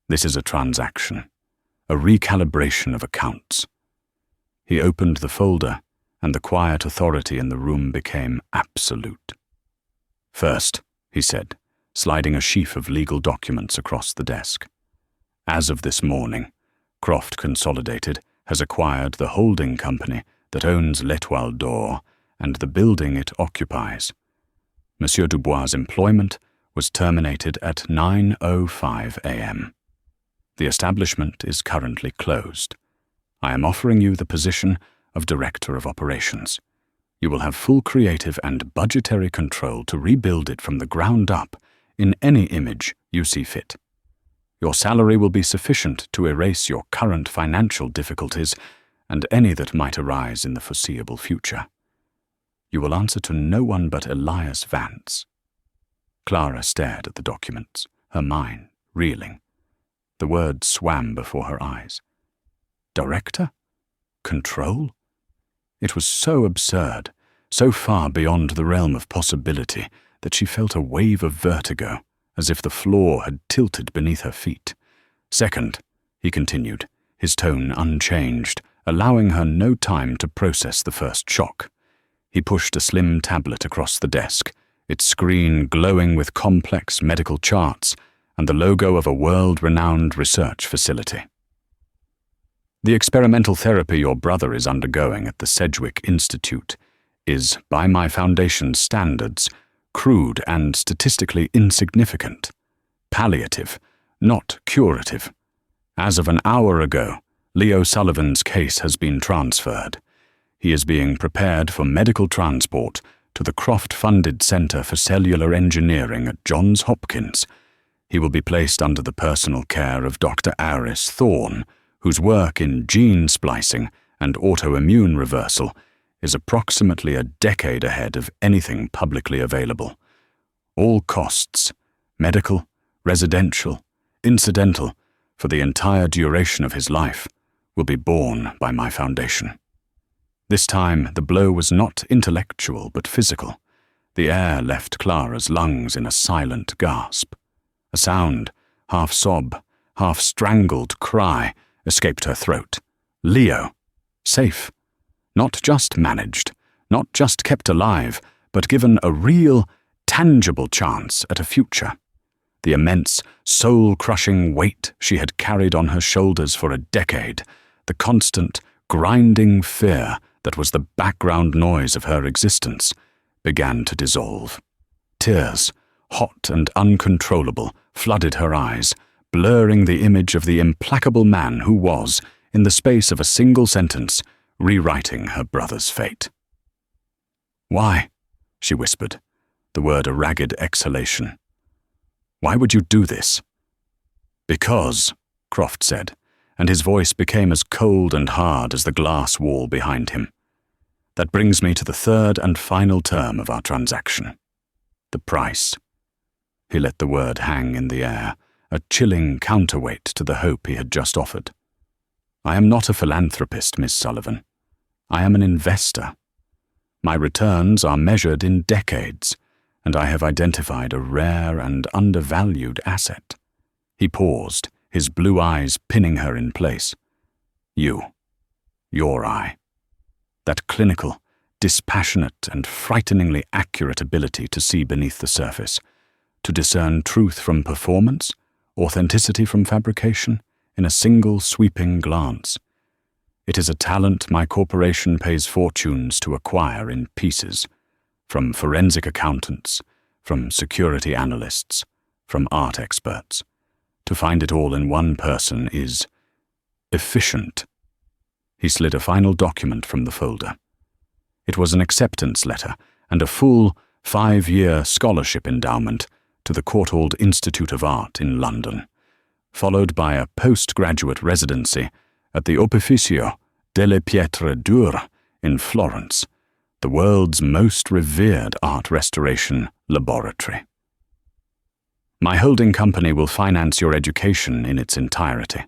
A: This is a transaction, a recalibration of accounts." He opened the folder, and the quiet authority in the room became absolute. "First," he said, sliding a sheaf of legal documents across the desk. "As of this morning, Croft Consolidated has acquired the holding company that owns L'Etoile d'Or and the building it occupies. Monsieur Dubois' employment was terminated at 9:05 a.m. The establishment is currently closed. I am offering you the position of Director of Operations. You will have full creative and budgetary control to rebuild it from the ground up in any image you see fit. Your salary will be sufficient to erase your current financial difficulties and any that might arise in the foreseeable future. You will answer to no one but Elias Vance." Clara stared at the documents, her mind reeling. The words swam before her eyes. Director? Control? It was so absurd, so far beyond the realm of possibility, that she felt a wave of vertigo, as if the floor had tilted beneath her feet. "Second," he continued, his tone unchanged, allowing her no time to process the first shock. He pushed a slim tablet across the desk, its screen glowing with complex medical charts and the logo of a world-renowned research facility. "The experimental therapy your brother is undergoing at the Sedgwick Institute is, by my foundation's standards, crude and statistically insignificant. Palliative, not curative. As of an hour ago, Leo Sullivan's case has been transferred. He is being prepared for medical transport to the Croft-funded Center for Cellular Engineering at Johns Hopkins. He will be placed under the personal care of Dr. Aris Thorne, whose work in gene splicing and autoimmune reversal is approximately a decade ahead of anything publicly available. All costs, medical, residential, incidental, for the entire duration of his life, will be borne by my foundation." This time the blow was not intellectual but physical. The air left Clara's lungs in a silent gasp. A sound, half sob, half strangled cry, escaped her throat. Leo. Safe. Not just managed, not just kept alive, but given a real, tangible chance at a future. The immense, soul-crushing weight she had carried on her shoulders for a decade, the constant, grinding fear that was the background noise of her existence, began to dissolve. Tears, hot and uncontrollable, flooded her eyes, blurring the image of the implacable man who was, in the space of a single sentence, rewriting her brother's fate. "Why?" she whispered, the word a ragged exhalation. "Why would you do this?" "Because," Croft said, and his voice became as cold and hard as the glass wall behind him. "That brings me to the third and final term of our transaction. The price." He let the word hang in the air, a chilling counterweight to the hope he had just offered. "I am not a philanthropist, Miss Sullivan. I am an investor. My returns are measured in decades, and I have identified a rare and undervalued asset." He paused, his blue eyes pinning her in place. "You. Your eye. That clinical, dispassionate, and frighteningly accurate ability to see beneath the surface, to discern truth from performance, authenticity from fabrication, in a single sweeping glance. It is a talent my corporation pays fortunes to acquire in pieces, from forensic accountants, from security analysts, from art experts. To find it all in one person is efficient." He slid a final document from the folder. It was an acceptance letter and a full 5-year scholarship endowment to the Courtauld Institute of Art in London, followed by a postgraduate residency at the Opificio delle Pietre Dure in Florence, the world's most revered art restoration laboratory. "My holding company will finance your education in its entirety.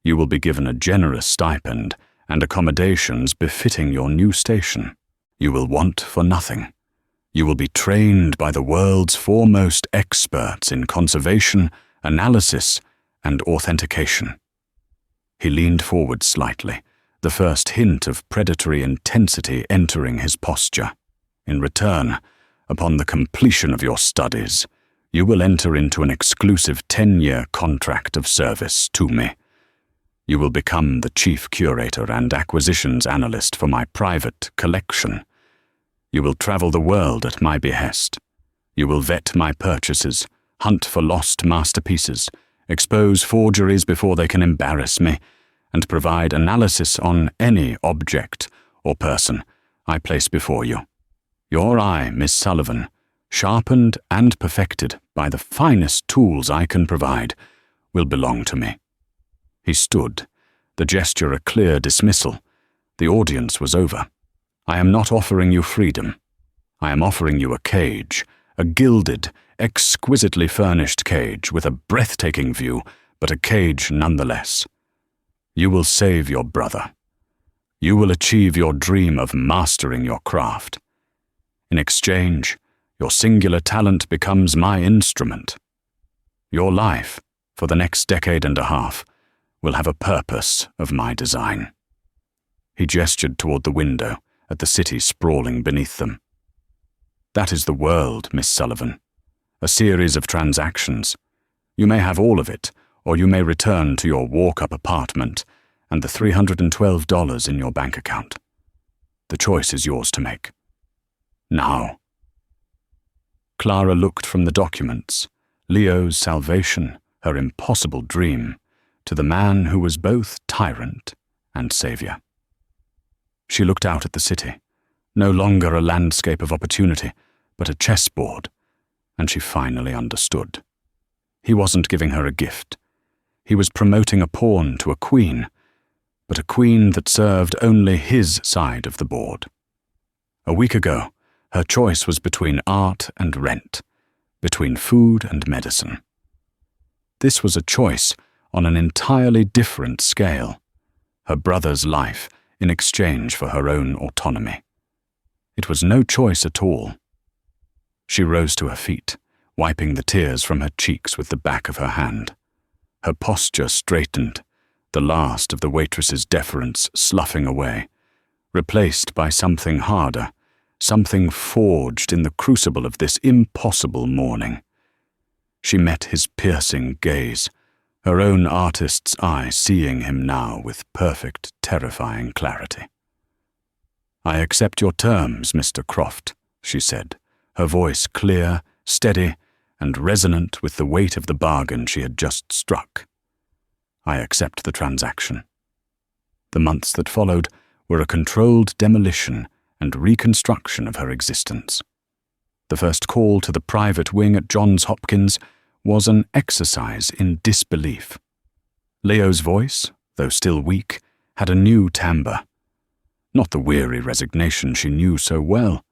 A: You will be given a generous stipend and accommodations befitting your new station. You will want for nothing. You will be trained by the world's foremost experts in conservation, analysis, and authentication." He leaned forward slightly, the first hint of predatory intensity entering his posture. "In return, upon the completion of your studies, you will enter into an exclusive 10-year contract of service to me. You will become the chief curator and acquisitions analyst for my private collection. You will travel the world at my behest. You will vet my purchases, hunt for lost masterpieces, expose forgeries before they can embarrass me, and provide analysis on any object or person I place before you. Your eye, Miss Sullivan, sharpened and perfected by the finest tools I can provide, will belong to me." He stood, the gesture a clear dismissal. The audience was over. "I am not offering you freedom. I am offering you a cage, a gilded, exquisitely furnished cage with a breathtaking view, but a cage nonetheless. You will save your brother. You will achieve your dream of mastering your craft. In exchange, your singular talent becomes my instrument. Your life, for the next decade and a half, will have a purpose of my design." He gestured toward the window, at the city sprawling beneath them. "That is the world, Miss Sullivan. A series of transactions. You may have all of it, or you may return to your walk-up apartment and the $312 in your bank account. The choice is yours to make. Now." Clara looked from the documents, Leo's salvation, her impossible dream, to the man who was both tyrant and savior. She looked out at the city, no longer a landscape of opportunity, but a chessboard, and she finally understood. He wasn't giving her a gift. He was promoting a pawn to a queen, but a queen that served only his side of the board. A week ago, her choice was between art and rent, between food and medicine. This was a choice on an entirely different scale, her brother's life in exchange for her own autonomy. It was no choice at all. She rose to her feet, wiping the tears from her cheeks with the back of her hand. Her posture straightened, the last of the waitress's deference sloughing away, replaced by something harder, something forged in the crucible of this impossible morning. She met his piercing gaze, her own artist's eye seeing him now with perfect, terrifying clarity. "I accept your terms, Mr. Croft," she said, her voice clear, steady, and resonant with the weight of the bargain she had just struck. "I accept the transaction." The months that followed were a controlled demolition and reconstruction of her existence. The first call to the private wing at Johns Hopkins was an exercise in disbelief. Leo's voice, though still weak, had a new timbre. Not the weary resignation she knew so well,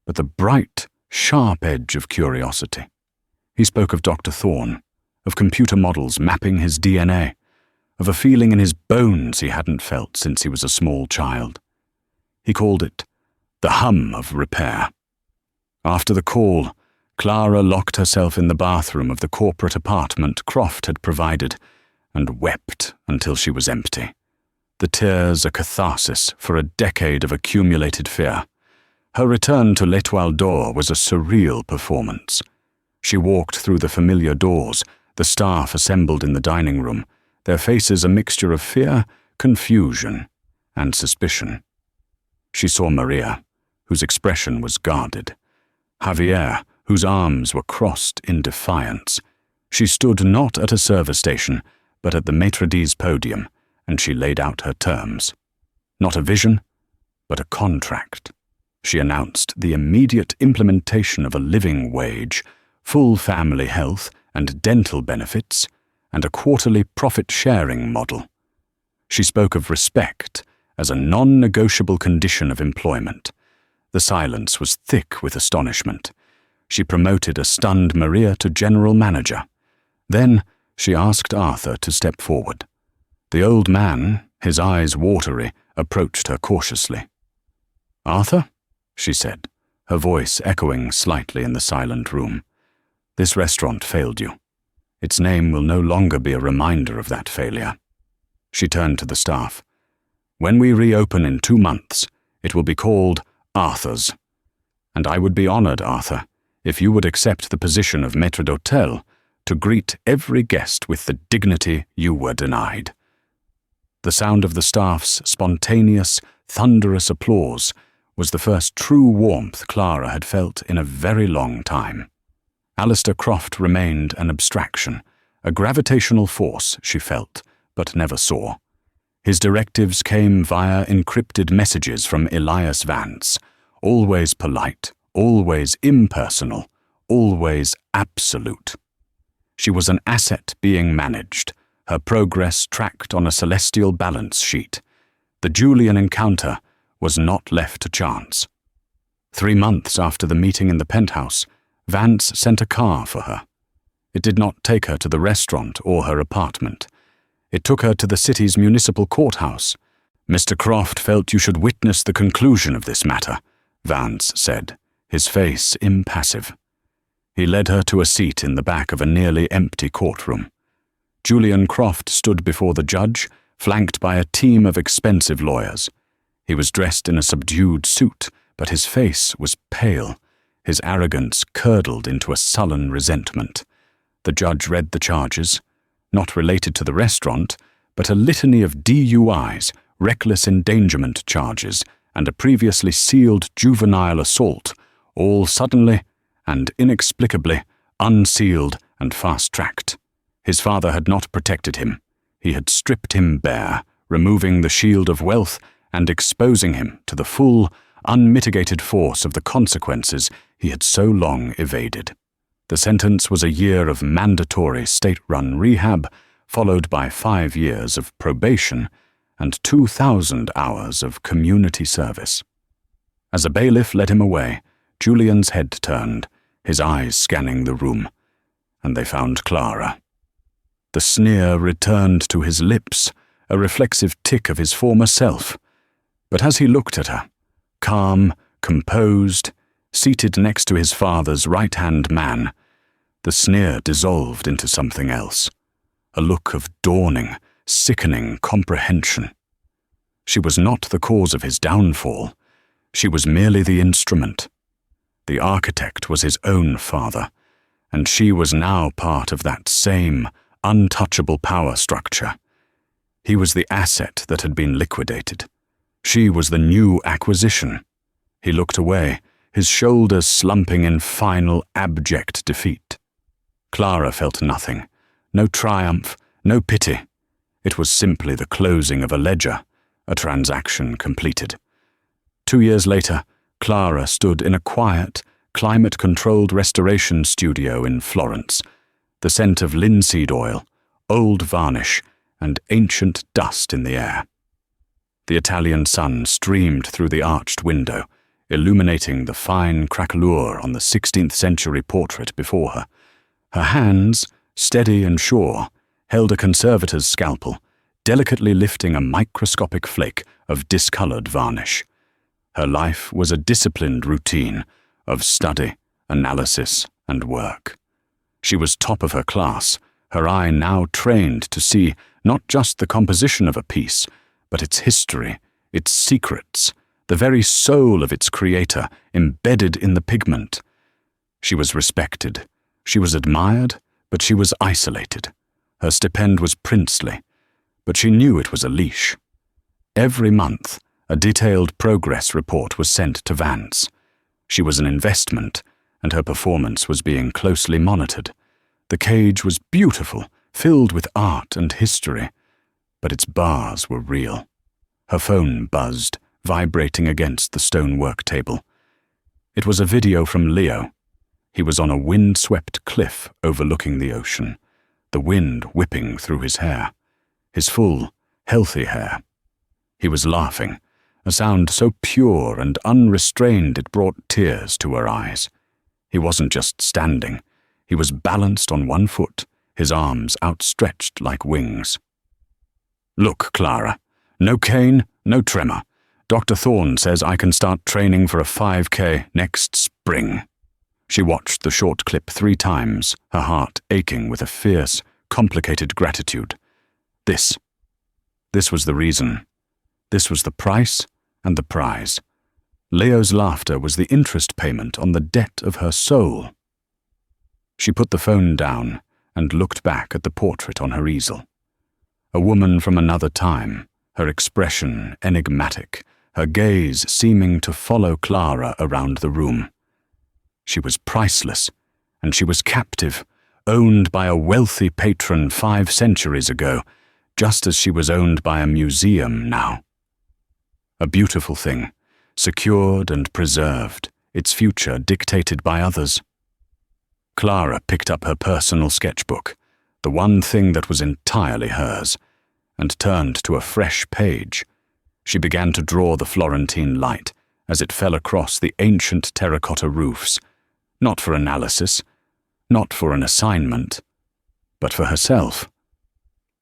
A: but the bright, sharp edge of curiosity. He spoke of Dr. Thorne, of computer models mapping his DNA, of a feeling in his bones he hadn't felt since he was a small child. He called it the hum of repair. After the call, Clara locked herself in the bathroom of the corporate apartment Croft had provided and wept until she was empty. The tears a catharsis for a decade of accumulated fear. Her return to L'Étoile d'Or was a surreal performance. She walked through the familiar doors, the staff assembled in the dining room, their faces a mixture of fear, confusion, and suspicion. She saw Maria, whose expression was guarded. Javier, whose arms were crossed in defiance. She stood not at a service station, but at the maitre d's podium, and she laid out her terms. Not a vision, but a contract. She announced the immediate implementation of a living wage, full family health and dental benefits, and a quarterly profit-sharing model. She spoke of respect as a non-negotiable condition of employment. The silence was thick with astonishment. She promoted a stunned Maria to general manager. Then she asked Arthur to step forward. The old man, his eyes watery, approached her cautiously. "Arthur?" she said, her voice echoing slightly in the silent room. "This restaurant failed you. Its name will no longer be a reminder of that failure." She turned to the staff. "When we reopen in 2 months, it will be called Arthur's. And I would be honored, Arthur, if you would accept the position of maître d'hôtel to greet every guest with the dignity you were denied." The sound of the staff's spontaneous, thunderous applause was the first true warmth Clara had felt in a very long time. Alistair Croft remained an abstraction, a gravitational force she felt, but never saw. His directives came via encrypted messages from Elias Vance, always polite, always impersonal, always absolute. She was an asset being managed, her progress tracked on a celestial balance sheet. The Julian encounter was not left to chance. 3 months after the meeting in the penthouse, Vance sent a car for her. It did not take her to the restaurant or her apartment. It took her to the city's municipal courthouse. "Mr. Croft felt you should witness the conclusion of this matter," Vance said, his face impassive. He led her to a seat in the back of a nearly empty courtroom. Julian Croft stood before the judge, flanked by a team of expensive lawyers. He was dressed in a subdued suit, but his face was pale. His arrogance curdled into a sullen resentment. The judge read the charges, not related to the restaurant, but a litany of DUIs, reckless endangerment charges, and a previously sealed juvenile assault, all suddenly and inexplicably unsealed and fast-tracked. His father had not protected him. He had stripped him bare, removing the shield of wealth and exposing him to the full, unmitigated force of the consequences he had so long evaded. The sentence was a year of mandatory state-run rehab, followed by 5 years of probation and 2,000 hours of community service. As a bailiff led him away, Julian's head turned, his eyes scanning the room, and they found Clara. The sneer returned to his lips, a reflexive tick of his former self. But as he looked at her, calm, composed, seated next to his father's right-hand man, the sneer dissolved into something else, a look of dawning, sickening comprehension. She was not the cause of his downfall. She was merely the instrument. The architect was his own father, and she was now part of that same untouchable power structure. He was the asset that had been liquidated. She was the new acquisition. He looked away, his shoulders slumping in final, abject defeat. Clara felt nothing, no triumph, no pity. It was simply the closing of a ledger, a transaction completed. 2 years later, Clara stood in a quiet, climate-controlled restoration studio in Florence, the scent of linseed oil, old varnish, and ancient dust in the air. The Italian sun streamed through the arched window, illuminating the fine craquelure on the 16th century portrait before her. Her hands, steady and sure, held a conservator's scalpel, delicately lifting a microscopic flake of discolored varnish. Her life was a disciplined routine of study, analysis, and work. She was top of her class, her eye now trained to see not just the composition of a piece, but its history, its secrets, the very soul of its creator embedded in the pigment. She was respected, she was admired, but she was isolated. Her stipend was princely, but she knew it was a leash. Every month, a detailed progress report was sent to Vance. She was an investment, and her performance was being closely monitored. The cage was beautiful, filled with art and history, but its bars were real. Her phone buzzed, vibrating against the stonework table. It was a video from Leo. He was on a wind-swept cliff overlooking the ocean, the wind whipping through his hair, his full, healthy hair. He was laughing, a sound so pure and unrestrained it brought tears to her eyes. He wasn't just standing. He was balanced on one foot, his arms outstretched like wings. "Look, Clara. No cane, no tremor. Dr. Thorne says I can start training for a 5K next spring. She watched the short clip 3 times, her heart aching with a fierce, complicated gratitude. This was the reason. This was the price and the prize. Leo's laughter was the interest payment on the debt of her soul. She put the phone down and looked back at the portrait on her easel. A woman from another time, her expression enigmatic, her gaze seeming to follow Clara around the room. She was priceless, and she was captive, owned by a wealthy patron 5 centuries ago, just as she was owned by a museum now. A beautiful thing, secured and preserved, its future dictated by others. Clara picked up her personal sketchbook, the one thing that was entirely hers, and turned to a fresh page. She began to draw the Florentine light as it fell across the ancient terracotta roofs, not for analysis, not for an assignment, but for herself.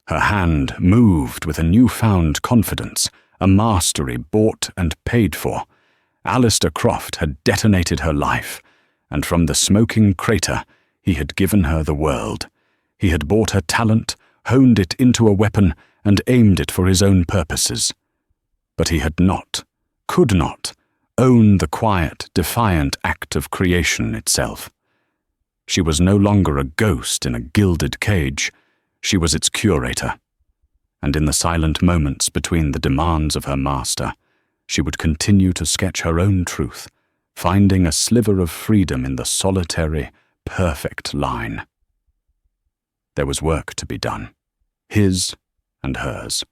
A: Her hand moved with a newfound confidence, a mastery bought and paid for. Alistair Croft had detonated her life, and from the smoking crater he had given her the world. He had bought her talent, honed it into a weapon, and aimed it for his own purposes. But he had not, could not, own the quiet, defiant act of creation itself. She was no longer a ghost in a gilded cage. She was its curator. And in the silent moments between the demands of her master, she would continue to sketch her own truth, finding a sliver of freedom in the solitary, perfect line. There was work to be done, his and hers.